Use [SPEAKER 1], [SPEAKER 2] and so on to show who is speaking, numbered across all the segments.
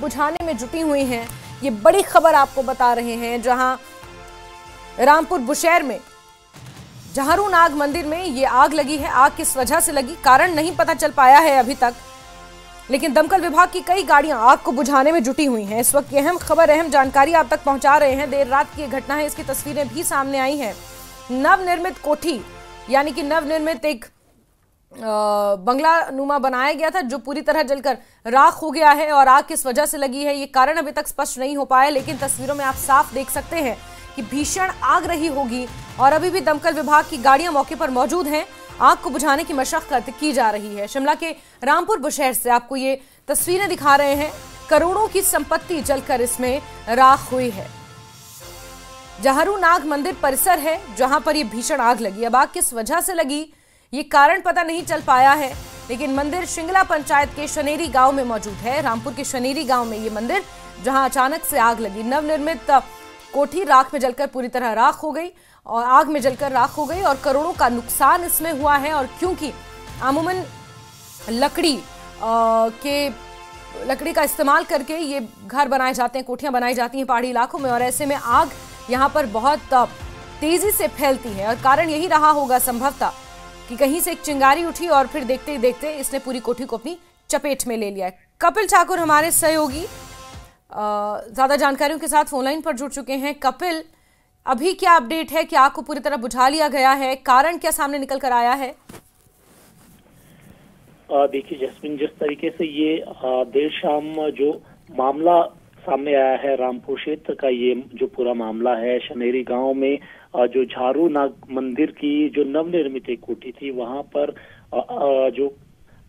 [SPEAKER 1] बुझाने में जुटी हुई हैं। ये बड़ी खबर आपको बता रहे हैं, जहां रामपुर बुशहर में जहारू नाग मंदिर में ये आग लगी है। आग किस वजह से लगी, कारण नहीं पता चल पाया है अभी तक, लेकिन दमकल विभाग की कई गाड़ियां आग को बुझाने में जुटी हुई हैं। इस वक्त अहम खबर, अहम जानकारी आप तक पहुंचा रहे हैं। देर रात की ये घटना है, इसकी तस्वीरें भी सामने आई हैं। नवनिर्मित कोठी यानी कि नवनिर्मित एक बंगला नुमा बनाया गया था, जो पूरी तरह जलकर राख हो गया है। और आग किस वजह से लगी है ये कारण अभी तक स्पष्ट नहीं हो पाया, लेकिन तस्वीरों में आप साफ देख सकते हैं कि भीषण आग रही होगी और अभी भी दमकल विभाग की गाड़ियां मौके पर मौजूद हैं। आग को बुझाने की मशक्कत की जा रही है। शिमला के रामपुर बुशहर से आपको ये तस्वीरें दिखा रहे हैं। करोड़ों की संपत्ति जलकर इसमें राख हुई है। जहारू नाग मंदिर परिसर है जहां पर ये भीषण आग लगी। अब आग किस वजह से लगी ये कारण पता नहीं चल पाया है, लेकिन मंदिर शिंगला पंचायत के शनेरी गांव में मौजूद है। रामपुर के शनेरी गांव में ये मंदिर, जहां अचानक से आग लगी। नवनिर्मित कोठी राख में जलकर पूरी तरह राख हो गई और आग में जलकर राख हो गई और करोड़ों का नुकसान इसमें हुआ है। और क्योंकि अमूमन लकड़ी का इस्तेमाल करके ये घर बनाए जाते हैं, कोठियां बनाई जाती हैं पहाड़ी इलाकों में, और ऐसे में आग यहाँ पर बहुत तेजी से फैलती है। और कारण यही रहा होगा संभवतः कि कहीं से एक चिंगारी उठी और फिर देखते ही देखते इसने पूरी कोठी को अपनी चपेट में ले लिया है। कपिल ठाकुर हमारे सहयोगी ज्यादा जानकारियों के साथ फोनलाइन पर जुड़ चुके हैं। कपिल, अभी क्या अपडेट है कि आग को पूरी तरह बुझा लिया गया है, कारण क्या सामने निकल कर आया है?
[SPEAKER 2] देखिए जैस्मिन, जिस तरीके से ये देर शाम जो मामला सामने आया है रामपुर क्षेत्र का, ये जो पूरा मामला है शनेरी गांव में जो झारू नाग मंदिर की जो नवनिर्मित एक कोठी थी वहां पर जो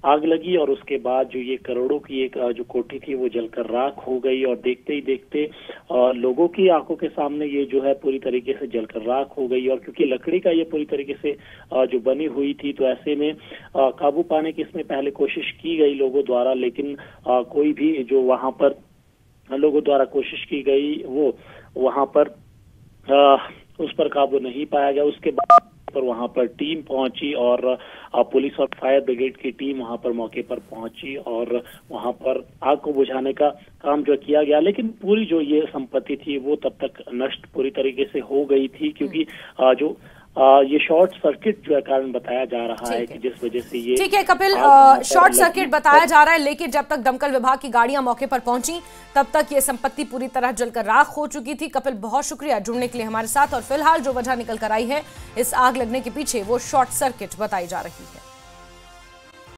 [SPEAKER 2] आग लगी और उसके बाद जो ये करोड़ों की एक जो कोठी थी वो जलकर राख हो गई। और देखते ही देखते लोगों की आंखों के सामने ये जो है पूरी तरीके से जलकर राख हो गई। और क्योंकि लकड़ी का ये पूरी तरीके से जो बनी हुई थी, तो ऐसे में काबू पाने की इसमें पहले कोशिश की गई लोगों द्वारा, लेकिन कोई भी जो वहां पर लोगों द्वारा कोशिश की गई वो वहां पर उस पर काबू नहीं पाया गया। उसके बाद पर वहां पर टीम पहुंची और पुलिस और फायर ब्रिगेड की टीम वहां पर मौके पर पहुंची और वहां पर आग को बुझाने का काम जो किया गया। लेकिन पूरी जो ये संपत्ति थी वो तब तक नष्ट पूरी तरीके से हो गई थी, क्योंकि जो ये शॉर्ट सर्किट जो है कारण बताया जा रहा है कि जिस वजह से ये
[SPEAKER 1] ठीक है कपिल, शॉर्ट सर्किट बताया जा रहा है, लेकिन जब तक दमकल विभाग की गाड़ियां मौके पर पहुंची तब तक ये संपत्ति पूरी तरह जलकर राख हो चुकी थी। कपिल, बहुत शुक्रिया जुड़ने के लिए हमारे साथ। और फिलहाल जो वजह निकल कर आई है इस आग लगने के पीछे, वो शॉर्ट सर्किट बताई जा रही है।